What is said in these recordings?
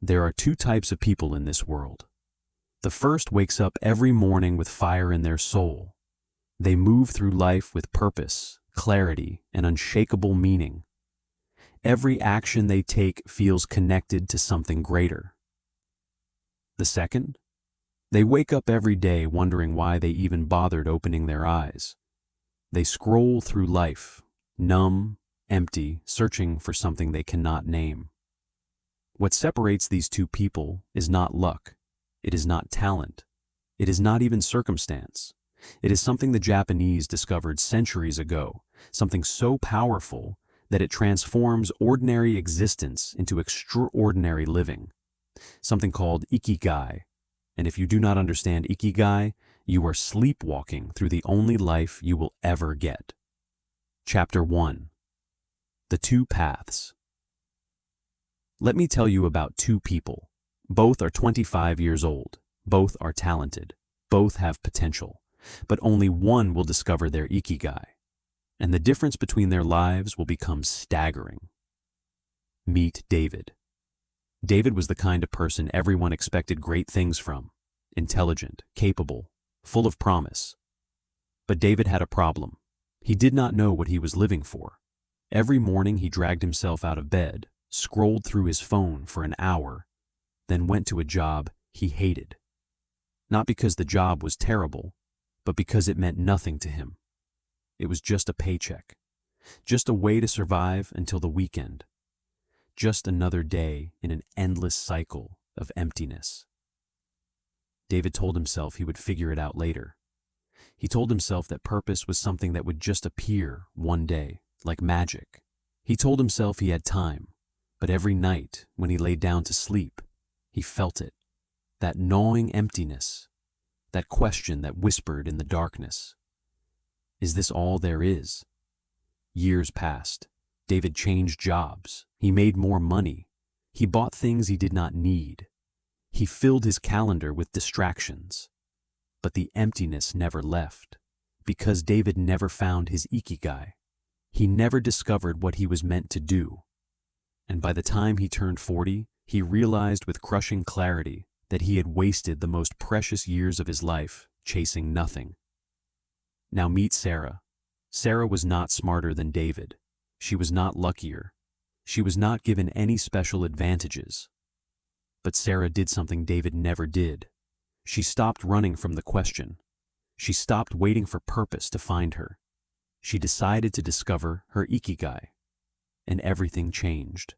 There are two types of people in this world. The first wakes up every morning with fire in their soul. They move through life with purpose, clarity, and unshakable meaning. Every action they take feels connected to something greater. The second? They wake up every day wondering why they even bothered opening their eyes. They scroll through life, numb, empty, searching for something they cannot name. What separates these two people is not luck. It is not talent. It is not even circumstance. It is something the Japanese discovered centuries ago, something so powerful that it transforms ordinary existence into extraordinary living. Something called Ikigai. And if you do not understand Ikigai, you are sleepwalking through the only life you will ever get. Chapter 1. The Two Paths. Let me tell you about two people. Both are 25 years old. Both are talented. Both have potential. But only one will discover their Ikigai. And the difference between their lives will become staggering. Meet David. David was the kind of person everyone expected great things from. Intelligent, capable, full of promise. But David had a problem. He did not know what he was living for. Every morning he dragged himself out of bed, scrolled through his phone for an hour, then went to a job he hated. Not because the job was terrible, but because it meant nothing to him. It was just a paycheck, just a way to survive until the weekend, just another day in an endless cycle of emptiness. David told himself he would figure it out later. He told himself that purpose was something that would just appear one day, like magic. He told himself he had time, but every night when he lay down to sleep, he felt it, that gnawing emptiness, that question that whispered in the darkness. Is this all there is? Years passed. David changed jobs. He made more money. He bought things he did not need. He filled his calendar with distractions. But the emptiness never left, because David never found his Ikigai. He never discovered what he was meant to do. And by the time he turned 40, he realized with crushing clarity that he had wasted the most precious years of his life chasing nothing. Now meet Sarah. Sarah was not smarter than David. She was not luckier. She was not given any special advantages. But Sarah did something David never did. She stopped running from the question. She stopped waiting for purpose to find her. She decided to discover her Ikigai. And everything changed.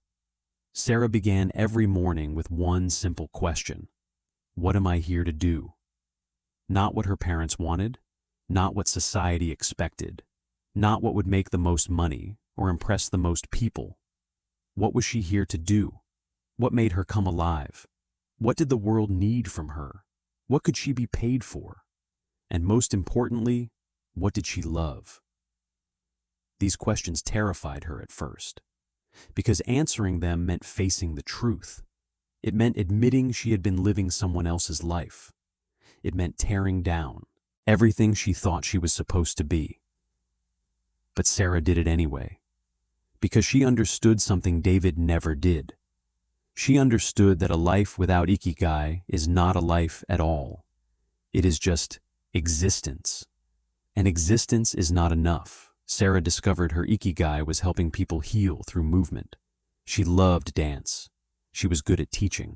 Sarah began every morning with one simple question. What am I here to do? Not what her parents wanted, not what society expected, not what would make the most money or impress the most people. What was she here to do? What made her come alive? What did the world need from her? What could she be paid for? And most importantly, what did she love? These questions terrified her at first, because answering them meant facing the truth. It meant admitting she had been living someone else's life. It meant tearing down everything she thought she was supposed to be. But Sarah did it anyway, because she understood something David never did. She understood that a life without Ikigai is not a life at all. It is just existence. And existence is not enough. Sarah discovered her Ikigai was helping people heal through movement. She loved dance. She was good at teaching.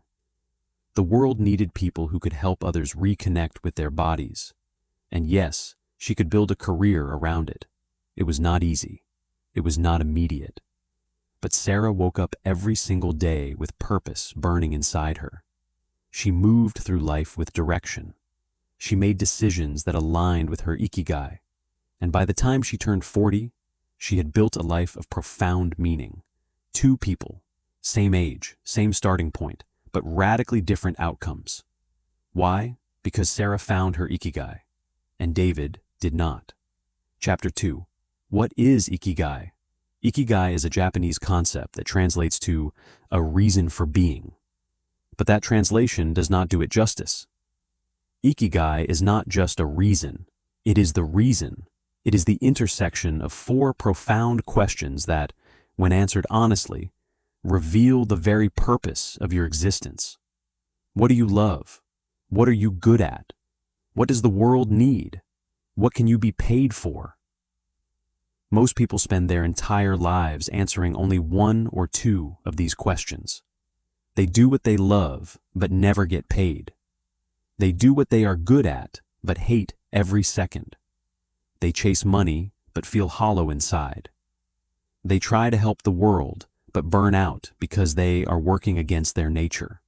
The world needed people who could help others reconnect with their bodies. And yes, she could build a career around it. It was not easy. It was not immediate. But Sarah woke up every single day with purpose burning inside her. She moved through life with direction. She made decisions that aligned with her Ikigai. And by the time she turned 40, she had built a life of profound meaning. Two people, same age, same starting point, but radically different outcomes. Why? Because Sarah found her Ikigai, and David did not. Chapter 2. What is Ikigai? Ikigai is a Japanese concept that translates to a reason for being. But that translation does not do it justice. Ikigai is not just a reason. It is the reason. It is the intersection of four profound questions that, when answered honestly, reveal the very purpose of your existence. What do you love? What are you good at? What does the world need? What can you be paid for? Most people spend their entire lives answering only one or two of these questions. They do what they love, but never get paid. They do what they are good at, but hate every second. They chase money, but feel hollow inside. They try to help the world, but burn out because they are working against their nature.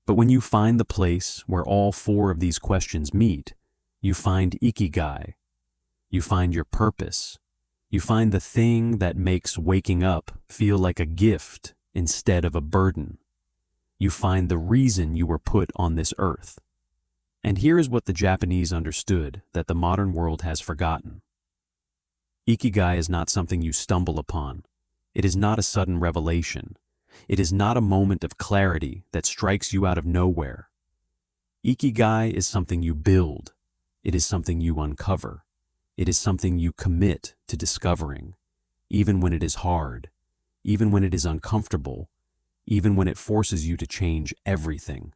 But when you find the place where all four of these questions meet, you find Ikigai. You find your purpose. You find the thing that makes waking up feel like a gift instead of a burden. You find the reason you were put on this earth. And here is what the Japanese understood that the modern world has forgotten. Ikigai is not something you stumble upon. It is not a sudden revelation. It is not a moment of clarity that strikes you out of nowhere. Ikigai is something you build. It is something you uncover. It is something you commit to discovering, even when it is hard, even when it is uncomfortable, even when it forces you to change everything.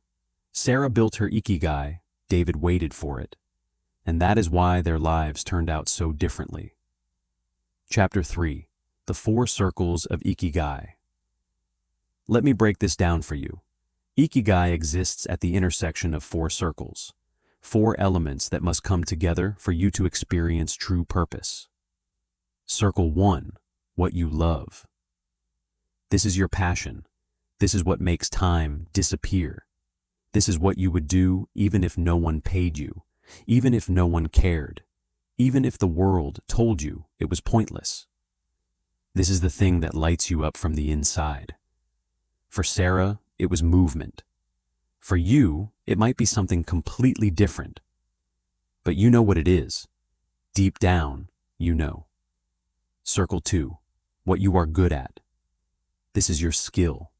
Sarah built her Ikigai, David waited for it, and that is why their lives turned out so differently. Chapter 3. The Four Circles of Ikigai. Let me break this down for you. Ikigai exists at the intersection of four circles, four elements that must come together for you to experience true purpose. Circle 1. What you love. This is your passion. This is what makes time disappear. This is what you would do even if no one paid you, even if no one cared, even if the world told you it was pointless. This is the thing that lights you up from the inside. For Sarah, it was movement. For you, it might be something completely different. But you know what it is. Deep down, you know. Circle 2. What you are good at. This is your skill.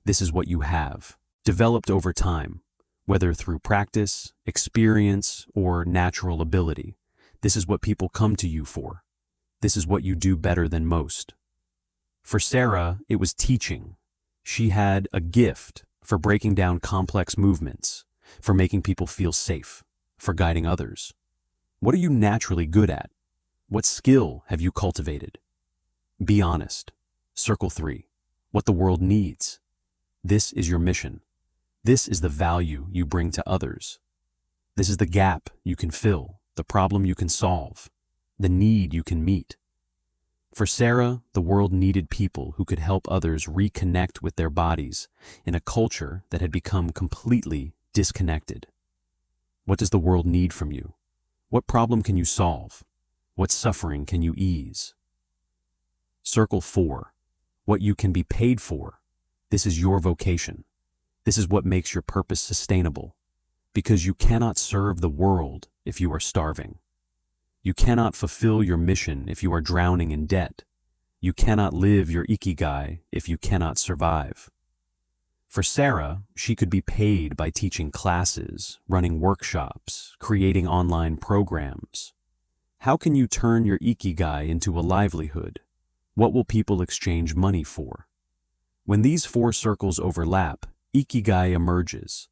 This is what you have, developed over time, whether through practice, experience, or natural ability. This is what people come to you for. This is what you do better than most. For Sarah, it was teaching. She had a gift for breaking down complex movements, for making people feel safe, for guiding others. What are you naturally good at? What skill have you cultivated? Be honest. Circle 3. What the world needs. This is your mission. This is the value you bring to others. This is the gap you can fill, the problem you can solve, the need you can meet. For Sarah, the world needed people who could help others reconnect with their bodies in a culture that had become completely disconnected. What does the world need from you? What problem can you solve? What suffering can you ease? Circle 4. What you can be paid for. This is your vocation. This is what makes your purpose sustainable, because you cannot serve the world if you are starving. You cannot fulfill your mission if you are drowning in debt. You cannot live your Ikigai if you cannot survive. For Sarah, she could be paid by teaching classes, running workshops, creating online programs. How can you turn your Ikigai into a livelihood? What will people exchange money for? When these four circles overlap, Ikigai emerges.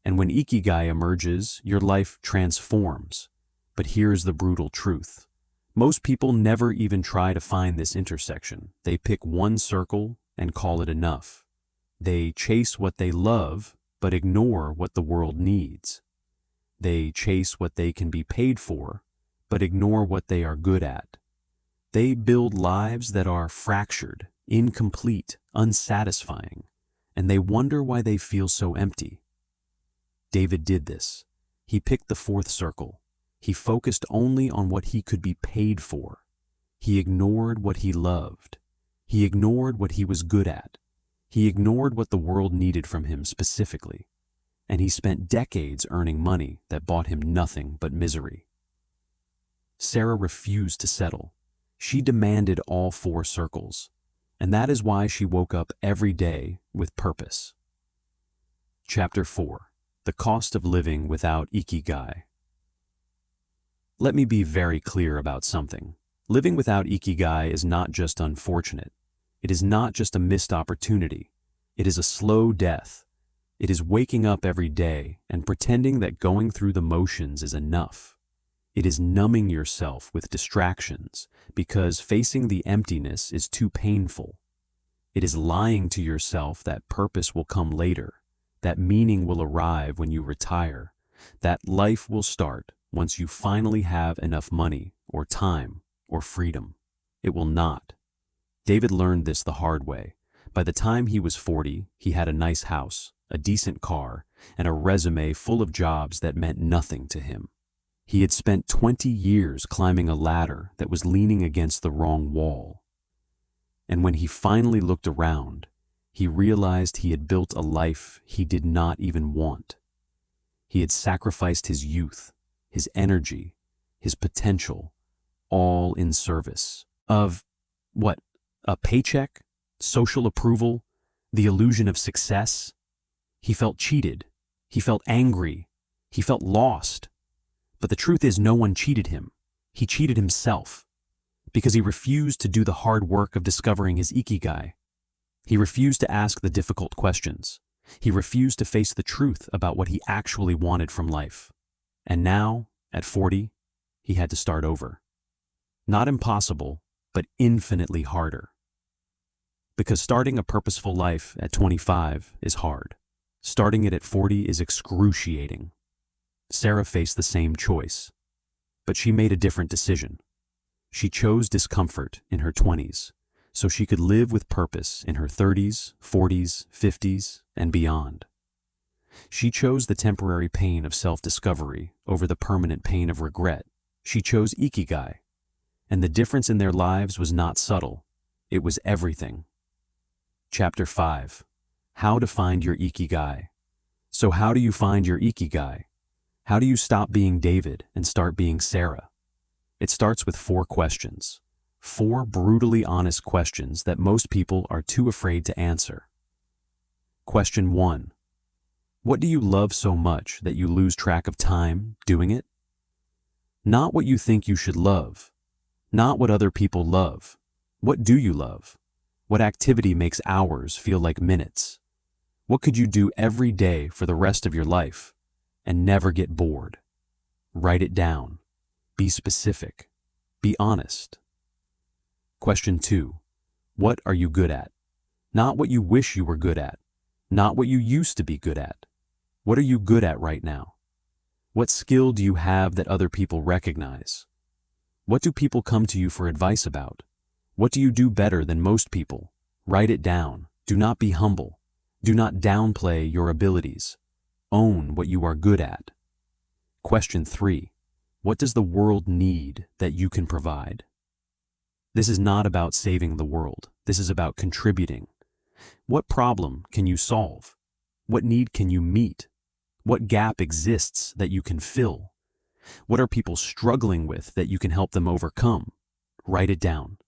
And when Ikigai emerges, your life transforms. But here's the brutal truth. Most people never even try to find this intersection. They pick one circle and call it enough. They chase what they love, but ignore what the world needs. They chase what they can be paid for, but ignore what they are good at. They build lives that are fractured, incomplete, unsatisfying, and they wonder why they feel so empty. David did this. He picked the fourth circle. He focused only on what he could be paid for. He ignored what he loved. He ignored what he was good at. He ignored what the world needed from him specifically. And he spent decades earning money that bought him nothing but misery. Sarah refused to settle. She demanded all four circles. And that is why she woke up every day with purpose. Chapter 4. The Cost of Living Without Ikigai. Let me be very clear about something. Living without Ikigai is not just unfortunate. It is not just a missed opportunity. It is a slow death. It is waking up every day and pretending that going through the motions is enough. It is numbing yourself with distractions because facing the emptiness is too painful. It is lying to yourself that purpose will come later, that meaning will arrive when you retire, that life will start once you finally have enough money or time or freedom. It will not. David learned this the hard way. By the time he was 40, he had a nice house, a decent car, and a resume full of jobs that meant nothing to him. He had spent 20 years climbing a ladder that was leaning against the wrong wall. And when he finally looked around, he realized he had built a life he did not even want. He had sacrificed his youth, his energy, his potential, all in service of, what, a paycheck, social approval, the illusion of success? He felt cheated. He felt angry. He felt lost. But the truth is, no one cheated him. He cheated himself because he refused to do the hard work of discovering his Ikigai. He refused to ask the difficult questions. He refused to face the truth about what he actually wanted from life. And now, at 40, he had to start over. Not impossible, but infinitely harder. Because starting a purposeful life at 25 is hard. Starting it at 40 is excruciating. Sarah faced the same choice, but she made a different decision. She chose discomfort in her 20s, so she could live with purpose in her 30s, 40s, 50s, and beyond. She chose the temporary pain of self-discovery over the permanent pain of regret. She chose Ikigai, and the difference in their lives was not subtle. It was everything. Chapter 5. How to find your Ikigai. So how do you find your Ikigai? How do you stop being David and start being Sarah? It starts with 4 questions. 4 brutally honest questions that most people are too afraid to answer. Question 1. What do you love so much that you lose track of time doing it? Not what you think you should love. Not what other people love. What do you love? What activity makes hours feel like minutes? What could you do every day for the rest of your life and never get bored? Write it down. Be specific. Be honest. Question 2. What are you good at? Not what you wish you were good at. Not what you used to be good at. What are you good at right now? What skill do you have that other people recognize? What do people come to you for advice about? What do you do better than most people? Write it down. Do not be humble. Do not downplay your abilities. Own what you are good at. Question 3. What does the world need that you can provide? This is not about saving the world. This is about contributing. What problem can you solve? What need can you meet? What gap exists that you can fill? What are people struggling with that you can help them overcome? Write it down.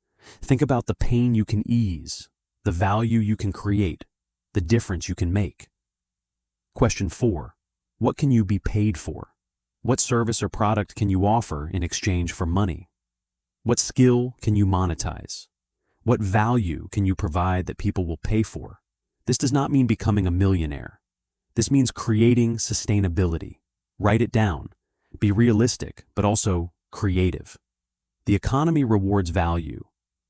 Think about the pain you can ease, the value you can create, the difference you can make. Question 4. What can you be paid for? What service or product can you offer in exchange for money? What skill can you monetize? What value can you provide that people will pay for? This does not mean becoming a millionaire. This means creating sustainability. Write it down. Be realistic, but also creative. The economy rewards value,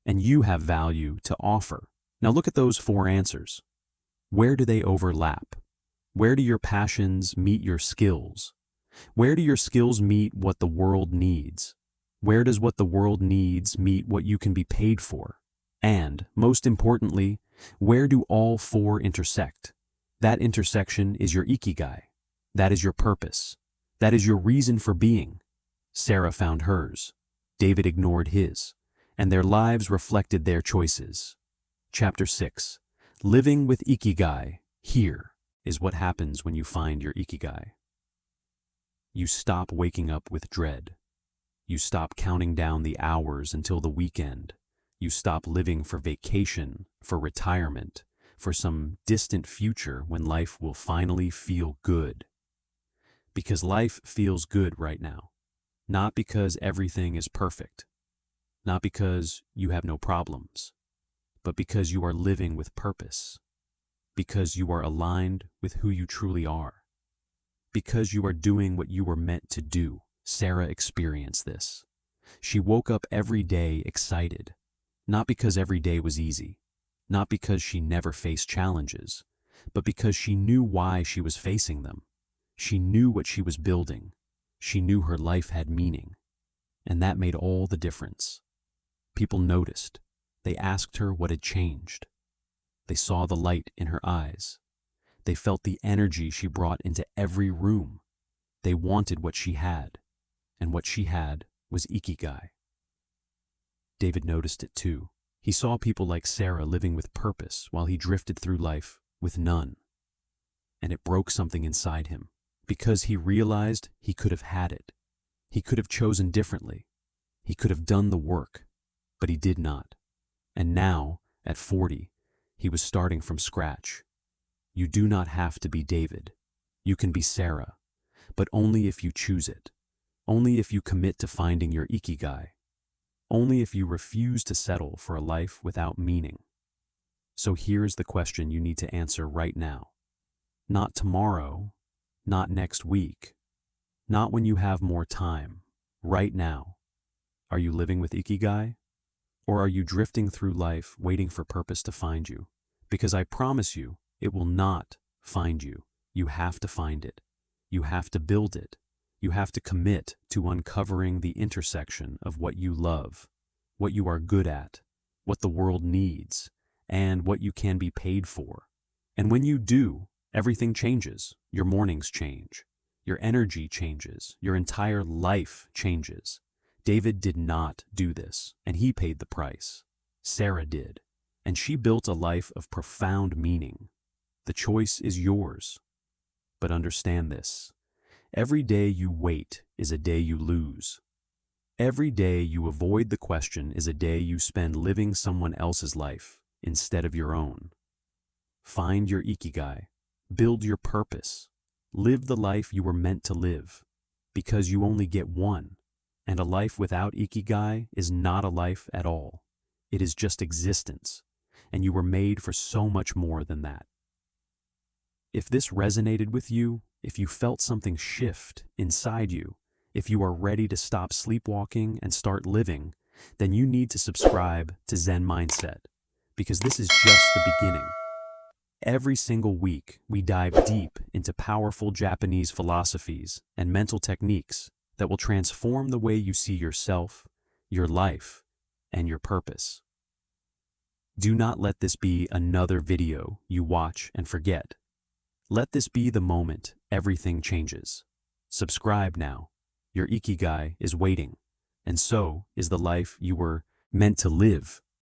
and you have value to offer. Now look at those 4 answers. Where do they overlap? Where do your passions meet your skills? Where do your skills meet what the world needs? Where does what the world needs meet what you can be paid for? And, most importantly, where do all 4 intersect? That intersection is your Ikigai. That is your purpose. That is your reason for being. Sarah found hers. David ignored his, and their lives reflected their choices. Chapter 6. Living with Ikigai. Here is what happens when you find your Ikigai. You stop waking up with dread. You stop counting down the hours until the weekend. You stop living for vacation, for retirement, for some distant future when life will finally feel good. Because life feels good right now. Not because everything is perfect. Not because you have no problems. but because you are living with purpose, because you are aligned with who you truly are, because you are doing what you were meant to do. Sarah experienced this. She woke up every day excited, not because every day was easy, not because she never faced challenges, but because she knew why she was facing them. She knew what she was building. She knew her life had meaning, and that made all the difference. People noticed. They asked her what had changed. They saw the light in her eyes. They felt the energy she brought into every room. They wanted what she had, and what she had was Ikigai. David noticed it too. He saw people like Sarah living with purpose while he drifted through life with none. And it broke something inside him, because he realized he could have had it. He could have chosen differently. He could have done the work, but he did not. And now, at 40, he was starting from scratch. You do not have to be David. You can be Sarah, but only if you choose it. Only if you commit to finding your Ikigai. Only if you refuse to settle for a life without meaning. So here's the question you need to answer right now. Not tomorrow, not next week, not when you have more time. Right now. Are you living with Ikigai? Or are you drifting through life waiting for purpose to find you? Because I promise you, it will not find you. You have to find it. You have to build it. You have to commit to uncovering the intersection of what you love, what you are good at, what the world needs, and what you can be paid for. And when you do, everything changes. Your mornings change. Your energy changes. Your entire life changes. David did not do this, and he paid the price. Sarah did, and she built a life of profound meaning. The choice is yours. But understand this. Every day you wait is a day you lose. Every day you avoid the question is a day you spend living someone else's life instead of your own. Find your Ikigai. Build your purpose. Live the life you were meant to live, because you only get one, and a life without Ikigai is not a life at all. It is just existence, and you were made for so much more than that. If this resonated with you, if you felt something shift inside you, if you are ready to stop sleepwalking and start living, then you need to subscribe to Zen Mindset, because this is just the beginning. Every single week, we dive deep into powerful Japanese philosophies and mental techniques that will transform the way you see yourself, your life, and your purpose. Do not let this be another video you watch and forget. Let this be the moment everything changes. Subscribe now. Your Ikigai is waiting, and so is the life you were meant to live.